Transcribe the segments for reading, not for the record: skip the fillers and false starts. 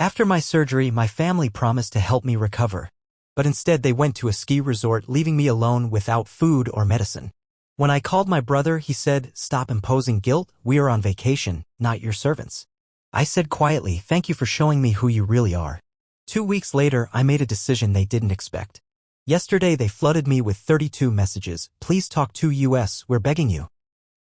After my surgery, my family promised to help me recover. But instead they went to a ski resort, leaving me alone without food or medicine. When I called my brother, he said, "Stop imposing guilt, we are on vacation, not your servants." I said quietly, "Thank you for showing me who you really are." 2 weeks later, I made a decision they didn't expect. Yesterday they flooded me with 32 messages. "Please talk to us, we're begging you."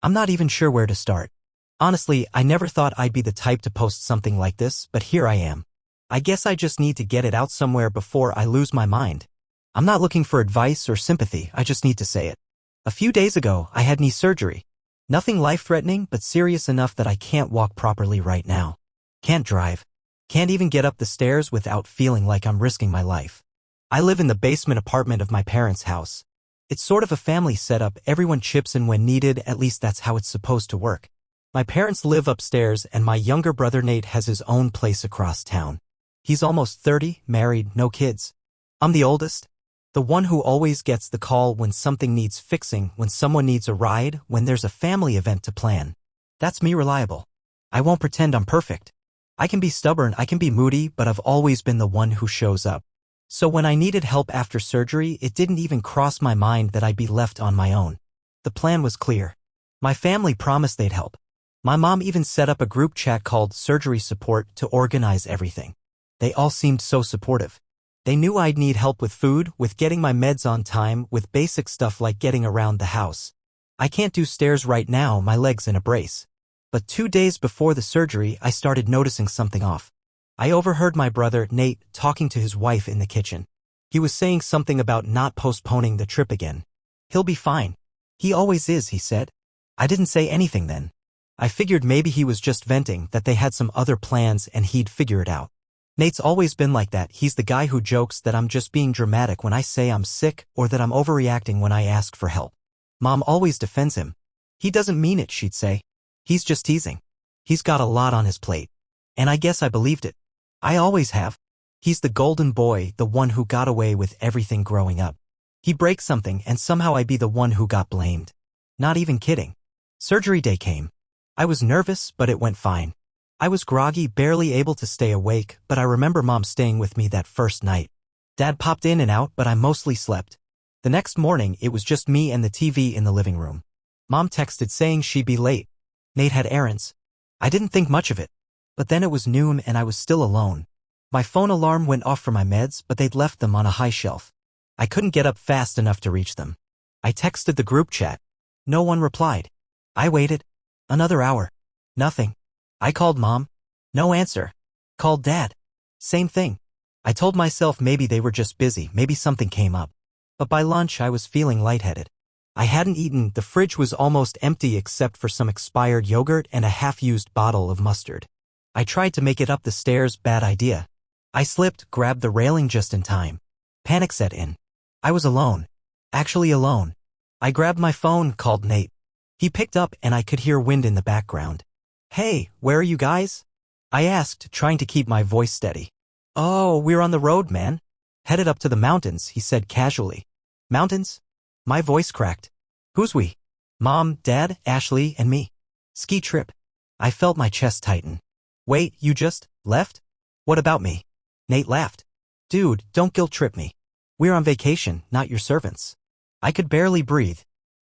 I'm not even sure where to start. Honestly, I never thought I'd be the type to post something like this, but here I am. I guess I just need to get it out somewhere before I lose my mind. I'm not looking for advice or sympathy, I just need to say it. A few days ago, I had knee surgery. Nothing life-threatening, but serious enough that I can't walk properly right now. Can't drive. Can't even get up the stairs without feeling like I'm risking my life. I live in the basement apartment of my parents' house. It's sort of a family setup, everyone chips in when needed, at least that's how it's supposed to work. My parents live upstairs and my younger brother Nate has his own place across town. He's almost 30, married, no kids. I'm the oldest. The one who always gets the call when something needs fixing, when someone needs a ride, when there's a family event to plan. That's me, reliable. I won't pretend I'm perfect. I can be stubborn, I can be moody, but I've always been the one who shows up. So when I needed help after surgery, it didn't even cross my mind that I'd be left on my own. The plan was clear. My family promised they'd help. My mom even set up a group chat called Surgery Support to organize everything. They all seemed so supportive. They knew I'd need help with food, with getting my meds on time, with basic stuff like getting around the house. I can't do stairs right now, my leg's in a brace. But 2 days before the surgery, I started noticing something off. I overheard my brother, Nate, talking to his wife in the kitchen. He was saying something about not postponing the trip again. "He'll be fine. He always is," he said. I didn't say anything then. I figured maybe he was just venting, that they had some other plans and he'd figure it out. Nate's always been like that. He's the guy who jokes that I'm just being dramatic when I say I'm sick or that I'm overreacting when I ask for help. Mom always defends him. "He doesn't mean it," she'd say. "He's just teasing. He's got a lot on his plate." And I guess I believed it. I always have. He's the golden boy, the one who got away with everything growing up. He'd break something and somehow I'd be the one who got blamed. Not even kidding. Surgery day came. I was nervous, but it went fine. I was groggy, barely able to stay awake, but I remember Mom staying with me that first night. Dad popped in and out, but I mostly slept. The next morning, it was just me and the TV in the living room. Mom texted saying she'd be late. Nate had errands. I didn't think much of it. But then it was noon and I was still alone. My phone alarm went off for my meds, but they'd left them on a high shelf. I couldn't get up fast enough to reach them. I texted the group chat. No one replied. I waited. Another hour. Nothing. I called Mom. No answer. Called Dad. Same thing. I told myself maybe they were just busy, maybe something came up. But by lunch I was feeling lightheaded. I hadn't eaten, the fridge was almost empty except for some expired yogurt and a half-used bottle of mustard. I tried to make it up the stairs, bad idea. I slipped, grabbed the railing just in time. Panic set in. I was alone. Actually alone. I grabbed my phone, called Nate. He picked up and I could hear wind in the background. "Hey, where are you guys?" I asked, trying to keep my voice steady. "Oh, we're on the road, man. Headed up to the mountains," he said casually. "Mountains?" My voice cracked. "Who's we?" "Mom, Dad, Ashley, and me. Ski trip." I felt my chest tighten. "Wait, you just left? What about me?" Nate laughed. "Dude, don't guilt trip me. We're on vacation, not your servants." I could barely breathe.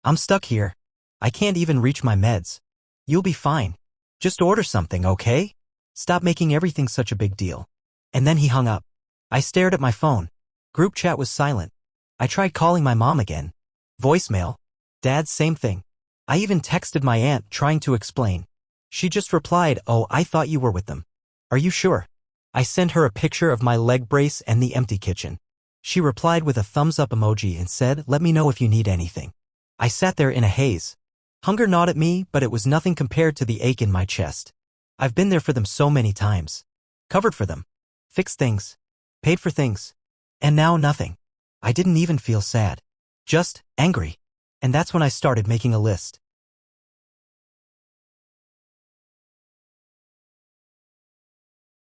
"I'm stuck here. I can't even reach my meds." "You'll be fine. Just order something, okay? Stop making everything such a big deal." And then he hung up. I stared at my phone. Group chat was silent. I tried calling my mom again. Voicemail. Dad, same thing. I even texted my aunt, trying to explain. She just replied, "Oh, I thought you were with them." "Are you sure?" I sent her a picture of my leg brace and the empty kitchen. She replied with a thumbs up emoji and said, "Let me know if you need anything." I sat there in a haze. Hunger gnawed at me, but it was nothing compared to the ache in my chest. I've been there for them so many times. Covered for them. Fixed things. Paid for things. And now nothing. I didn't even feel sad. Just angry. And that's when I started making a list.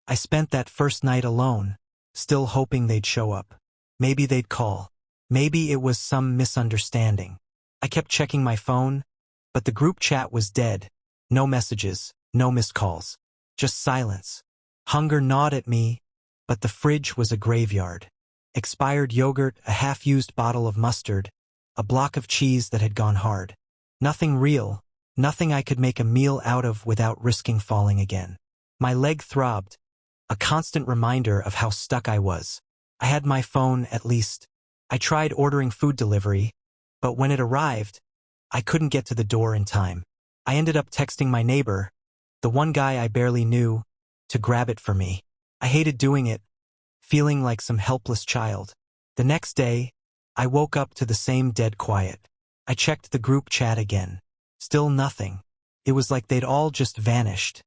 I spent that first night alone, still hoping they'd show up. Maybe they'd call. Maybe it was some misunderstanding. I kept checking my phone, but the group chat was dead. No messages, no missed calls. Just silence. Hunger gnawed at me, but the fridge was a graveyard. Expired yogurt, a half-used bottle of mustard, a block of cheese that had gone hard. Nothing real, nothing I could make a meal out of without risking falling again. My leg throbbed, a constant reminder of how stuck I was. I had my phone, at least. I tried ordering food delivery, but when it arrived, I couldn't get to the door in time. I ended up texting my neighbor, the one guy I barely knew, to grab it for me. I hated doing it, feeling like some helpless child. The next day, I woke up to the same dead quiet. I checked the group chat again. Still nothing. It was like they'd all just vanished.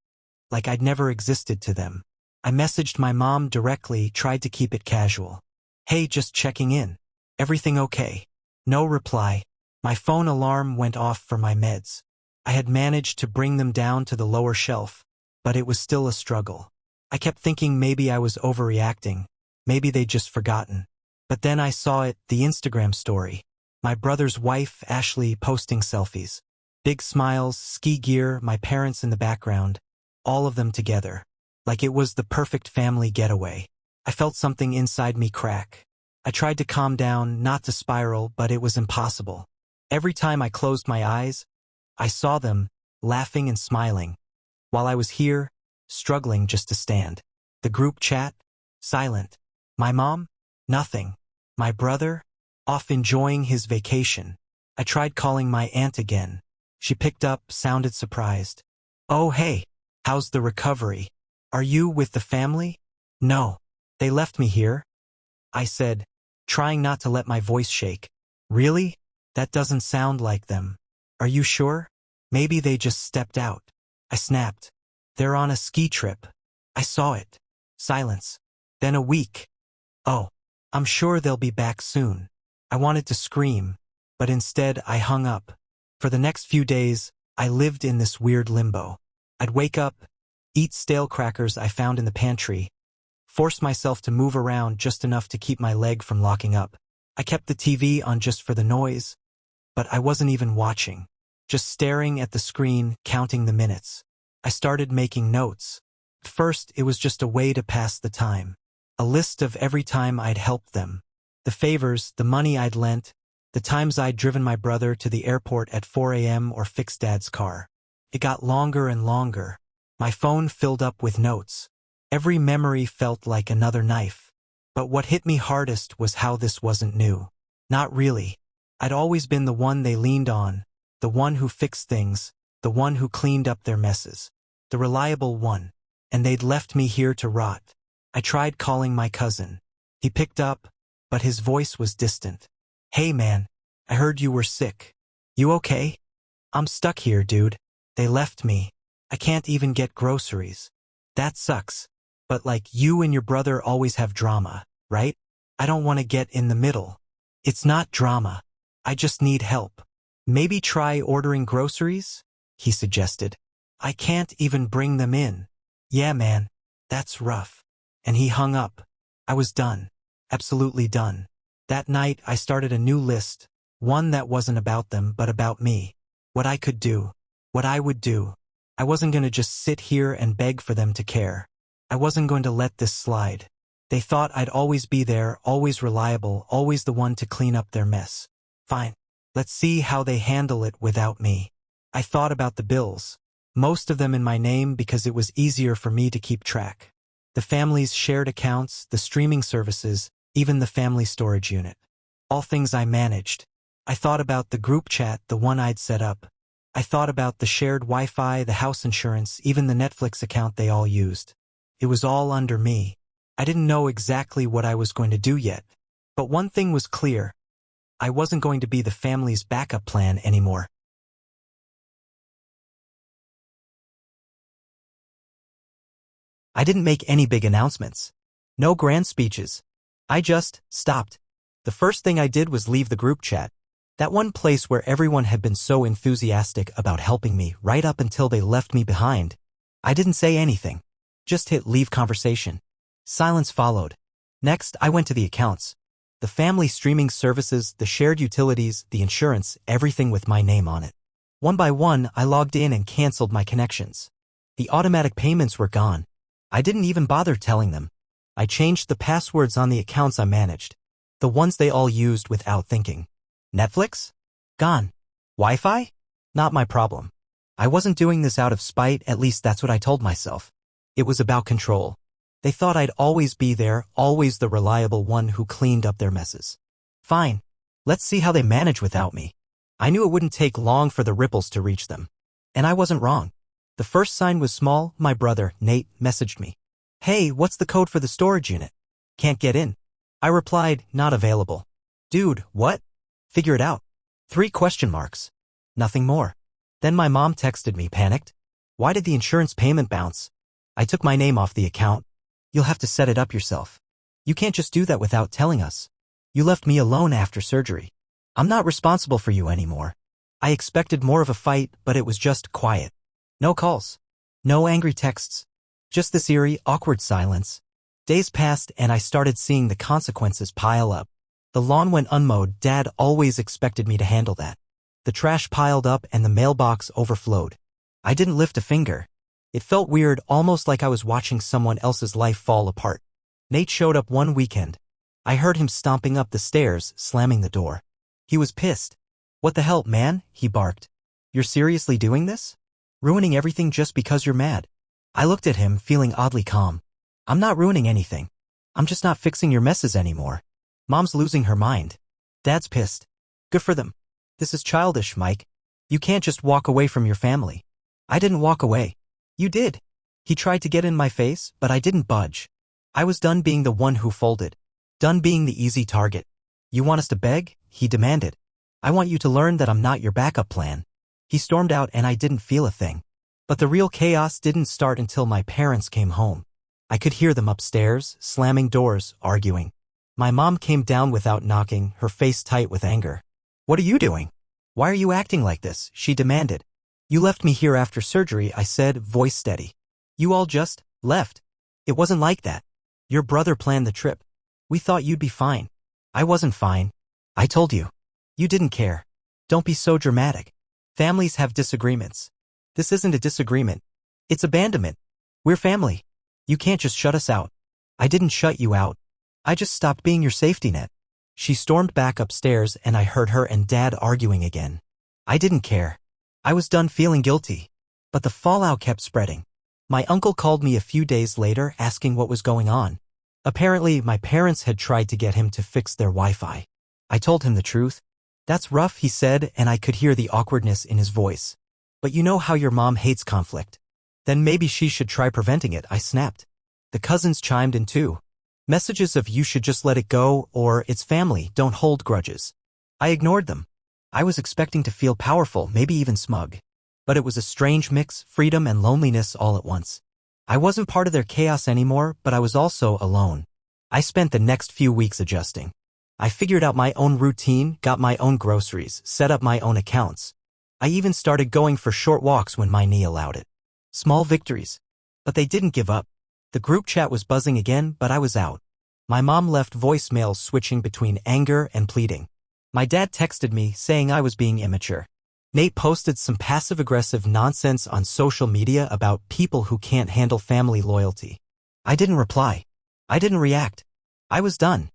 Like I'd never existed to them. I messaged my mom directly, tried to keep it casual. Hey, just checking in. Everything okay? No reply. My phone alarm went off for my meds. I had managed to bring them down to the lower shelf, but it was still a struggle. I kept thinking maybe I was overreacting. Maybe they'd just forgotten. But then I saw it, the Instagram story. My brother's wife, Ashley, posting selfies. Big smiles, ski gear, my parents in the background. All of them together. Like it was the perfect family getaway. I felt something inside me crack. I tried to calm down, not to spiral, but it was impossible. Every time I closed my eyes, I saw them, laughing and smiling. While I was here, struggling just to stand. The group chat? Silent. My mom? Nothing. My brother? Off enjoying his vacation. I tried calling my aunt again. She picked up, sounded surprised. Oh hey, how's the recovery? Are you with the family? No. They left me here. I said, trying not to let my voice shake. Really? That doesn't sound like them. Are you sure? Maybe they just stepped out. I snapped. They're on a ski trip. I saw it. Silence. Then a week. Oh, I'm sure they'll be back soon. I wanted to scream, but instead I hung up. For the next few days, I lived in this weird limbo. I'd wake up, eat stale crackers I found in the pantry, force myself to move around just enough to keep my leg from locking up. I kept the TV on just for the noise, but I wasn't even watching. Just staring at the screen, counting the minutes. I started making notes. At first, it was just a way to pass the time. A list of every time I'd helped them. The favors, the money I'd lent, the times I'd driven my brother to the airport at 4 a.m. or fixed Dad's car. It got longer and longer. My phone filled up with notes. Every memory felt like another knife. But what hit me hardest was how this wasn't new. Not really. I'd always been the one they leaned on, the one who fixed things, the one who cleaned up their messes. The reliable one. And they'd left me here to rot. I tried calling my cousin. He picked up, but his voice was distant. Hey man, I heard you were sick. You okay? I'm stuck here, dude. They left me. I can't even get groceries. That sucks. But like you and your brother always have drama, right? I don't want to get in the middle. It's not drama. I just need help. Maybe try ordering groceries? He suggested. I can't even bring them in. Yeah man, that's rough. And he hung up. I was done. Absolutely done. That night I started a new list, one that wasn't about them but about me. What I could do. What I would do. I wasn't going to just sit here and beg for them to care. I wasn't going to let this slide. They thought I'd always be there, always reliable, always the one to clean up their mess. Fine. Let's see how they handle it without me. I thought about the bills. Most of them in my name because it was easier for me to keep track. The family's shared accounts, the streaming services, even the family storage unit. All things I managed. I thought about the group chat, the one I'd set up. I thought about the shared Wi-Fi, the house insurance, even the Netflix account they all used. It was all under me. I didn't know exactly what I was going to do yet. But one thing was clear. I wasn't going to be the family's backup plan anymore. I didn't make any big announcements. No grand speeches. I just stopped. The first thing I did was leave the group chat. That one place where everyone had been so enthusiastic about helping me right up until they left me behind. I didn't say anything. Just hit leave conversation. Silence followed. Next, I went to the accounts. The family streaming services, the shared utilities, the insurance, everything with my name on it. One by one, I logged in and canceled my connections. The automatic payments were gone. I didn't even bother telling them. I changed the passwords on the accounts I managed. The ones they all used without thinking. Netflix? Gone. Wi-Fi? Not my problem. I wasn't doing this out of spite, at least that's what I told myself. It was about control. They thought I'd always be there, always the reliable one who cleaned up their messes. Fine. Let's see how they manage without me. I knew it wouldn't take long for the ripples to reach them. And I wasn't wrong. The first sign was small. My brother, Nate, messaged me. Hey, what's the code for the storage unit? Can't get in. I replied, not available. Dude, what? Figure it out. 3 question marks. Nothing more. Then my mom texted me, panicked. Why did the insurance payment bounce? I took my name off the account. You'll have to set it up yourself. You can't just do that without telling us. You left me alone after surgery. I'm not responsible for you anymore. I expected more of a fight, but it was just quiet. No calls. No angry texts. Just this eerie, awkward silence. Days passed and I started seeing the consequences pile up. The lawn went unmowed. Dad always expected me to handle that. The trash piled up and the mailbox overflowed. I didn't lift a finger. It felt weird, almost like I was watching someone else's life fall apart. Nate showed up one weekend. I heard him stomping up the stairs, slamming the door. He was pissed. What the hell, man? He barked. You're seriously doing this? Ruining everything just because you're mad? I looked at him, feeling oddly calm. I'm not ruining anything. I'm just not fixing your messes anymore. Mom's losing her mind. Dad's pissed. Good for them. This is childish, Mike. You can't just walk away from your family. I didn't walk away. You did. He tried to get in my face, but I didn't budge. I was done being the one who folded. Done being the easy target. You want us to beg? He demanded. I want you to learn that I'm not your backup plan. He stormed out and I didn't feel a thing. But the real chaos didn't start until my parents came home. I could hear them upstairs, slamming doors, arguing. My mom came down without knocking, her face tight with anger. What are you doing? Why are you acting like this? She demanded. You left me here after surgery, I said, voice steady. You all just left. It wasn't like that. Your brother planned the trip. We thought you'd be fine. I wasn't fine. I told you. You didn't care. Don't be so dramatic. Families have disagreements. This isn't a disagreement. It's abandonment. We're family. You can't just shut us out. I didn't shut you out. I just stopped being your safety net. She stormed back upstairs and I heard her and Dad arguing again. I didn't care. I was done feeling guilty. But the fallout kept spreading. My uncle called me a few days later asking what was going on. Apparently, my parents had tried to get him to fix their Wi-Fi. I told him the truth. That's rough, he said, and I could hear the awkwardness in his voice. But you know how your mom hates conflict. Then maybe she should try preventing it, I snapped. The cousins chimed in too. Messages of you should just let it go or it's family, don't hold grudges. I ignored them. I was expecting to feel powerful, maybe even smug. But it was a strange mix, freedom and loneliness all at once. I wasn't part of their chaos anymore, but I was also alone. I spent the next few weeks adjusting. I figured out my own routine, got my own groceries, set up my own accounts. I even started going for short walks when my knee allowed it. Small victories. But they didn't give up. The group chat was buzzing again, but I was out. My mom left voicemails switching between anger and pleading. My dad texted me saying I was being immature. Nate posted some passive-aggressive nonsense on social media about people who can't handle family loyalty. I didn't reply. I didn't react. I was done.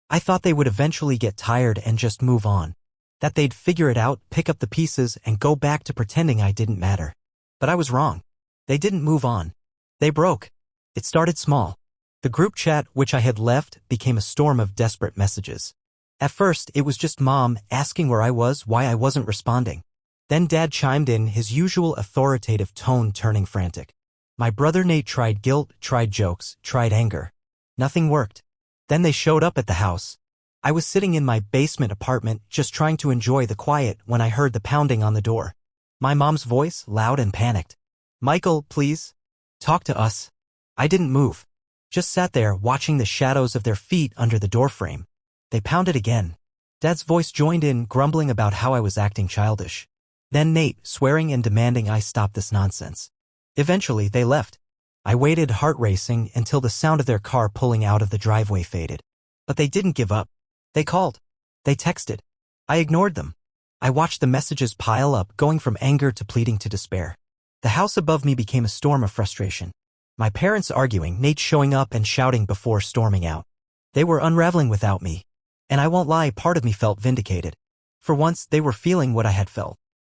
I thought they would eventually get tired and just move on. That they'd figure it out, pick up the pieces, and go back to pretending I didn't matter. But I was wrong. They didn't move on. They broke. It started small. The group chat, which I had left, became a storm of desperate messages. At first, it was just Mom asking where I was, why I wasn't responding. Then Dad chimed in, his usual authoritative tone turning frantic. My brother Nate tried guilt, tried jokes, tried anger. Nothing worked. Then they showed up at the house. I was sitting in my basement apartment, just trying to enjoy the quiet when I heard the pounding on the door. My mom's voice, loud and panicked. Michael, please. Talk to us. I didn't move. Just sat there, watching the shadows of their feet under the doorframe. They pounded again. Dad's voice joined in, grumbling about how I was acting childish. Then Nate, swearing and demanding I stop this nonsense. Eventually, they left. I waited, heart racing, until the sound of their car pulling out of the driveway faded. But they didn't give up. They called. They texted. I ignored them. I watched the messages pile up, going from anger to pleading to despair. The house above me became a storm of frustration. My parents arguing, Nate showing up and shouting before storming out. They were unraveling without me. And I won't lie, part of me felt vindicated. For once, they were feeling what I had felt.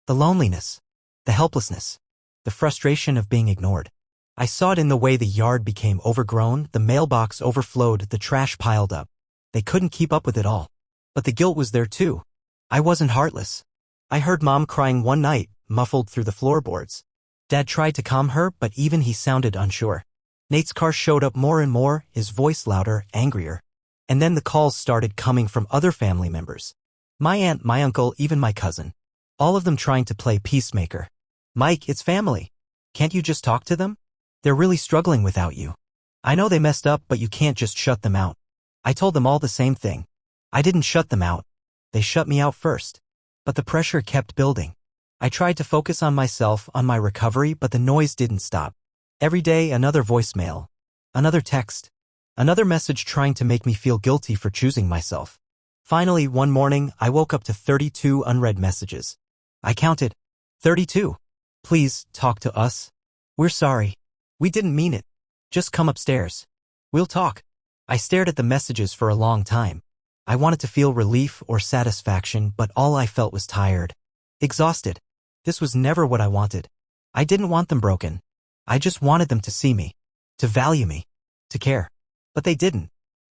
The loneliness. The helplessness. The frustration of being ignored. I saw it in the way the yard became overgrown, the mailbox overflowed, the trash piled up. They couldn't keep up with it all. But the guilt was there too. I wasn't heartless. I heard Mom crying one night, muffled through the floorboards. Dad tried to calm her, but even he sounded unsure. Nate's car showed up more and more, his voice louder, angrier. And then the calls started coming from other family members. My aunt, my uncle, even my cousin. All of them trying to play peacemaker. Mike, it's family. Can't you just talk to them? They're really struggling without you. I know they messed up, but you can't just shut them out. I told them all the same thing. I didn't shut them out. They shut me out first. But the pressure kept building. I tried to focus on myself, on my recovery, but the noise didn't stop. Every day, another voicemail. Another text. Another message trying to make me feel guilty for choosing myself. Finally, one morning, I woke up to 32 unread messages. I counted. 32. Please, talk to us. We're sorry. We didn't mean it. Just come upstairs. We'll talk. I stared at the messages for a long time. I wanted to feel relief or satisfaction, but all I felt was tired. Exhausted. This was never what I wanted. I didn't want them broken. I just wanted them to see me. To value me. To care. But they didn't.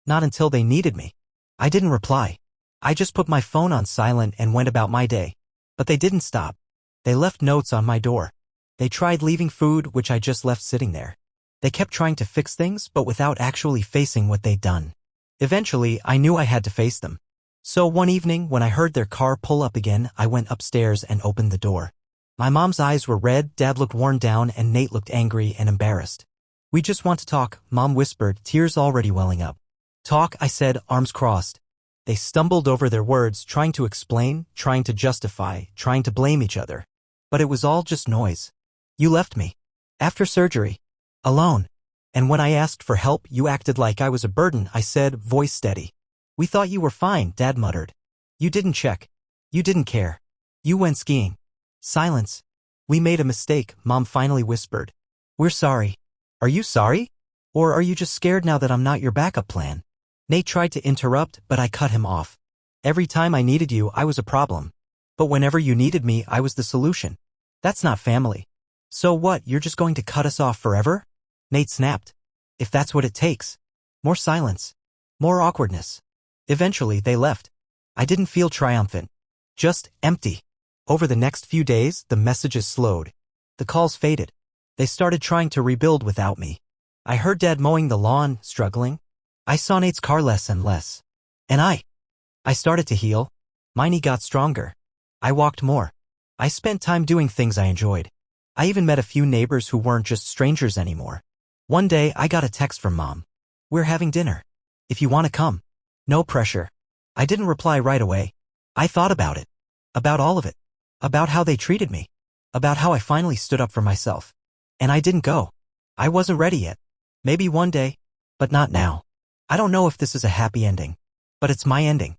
Not until they needed me. I didn't reply. I just put my phone on silent and went about my day. But they didn't stop. They left notes on my door. They tried leaving food, which I just left sitting there. They kept trying to fix things, but without actually facing what they'd done. Eventually, I knew I had to face them. So one evening, when I heard their car pull up again, I went upstairs and opened the door. My mom's eyes were red, Dad looked worn down, and Nate looked angry and embarrassed. We just want to talk, Mom whispered, tears already welling up. Talk, I said, arms crossed. They stumbled over their words, trying to explain, trying to justify, trying to blame each other. But it was all just noise. You left me. After surgery. Alone. And when I asked for help, you acted like I was a burden, I said, voice steady. We thought you were fine, Dad muttered. You didn't check. You didn't care. You went skiing. Silence. We made a mistake, Mom finally whispered. We're sorry. Are you sorry? Or are you just scared now that I'm not your backup plan? Nate tried to interrupt, but I cut him off. Every time I needed you, I was a problem. But whenever you needed me, I was the solution. That's not family. So what, you're just going to cut us off forever? Nate snapped. If that's what it takes. More silence. More awkwardness. Eventually, they left. I didn't feel triumphant. Just empty. Over the next few days, the messages slowed. The calls faded. They started trying to rebuild without me. I heard Dad mowing the lawn, struggling. I saw Nate's car less and less. And I started to heal. My knee got stronger. I walked more. I spent time doing things I enjoyed. I even met a few neighbors who weren't just strangers anymore. One day, I got a text from Mom. We're having dinner. If you want to come. No pressure. I didn't reply right away. I thought about it. About all of it. About how they treated me. About how I finally stood up for myself. And I didn't go. I wasn't ready yet. Maybe one day, but not now. I don't know if this is a happy ending. But it's my ending.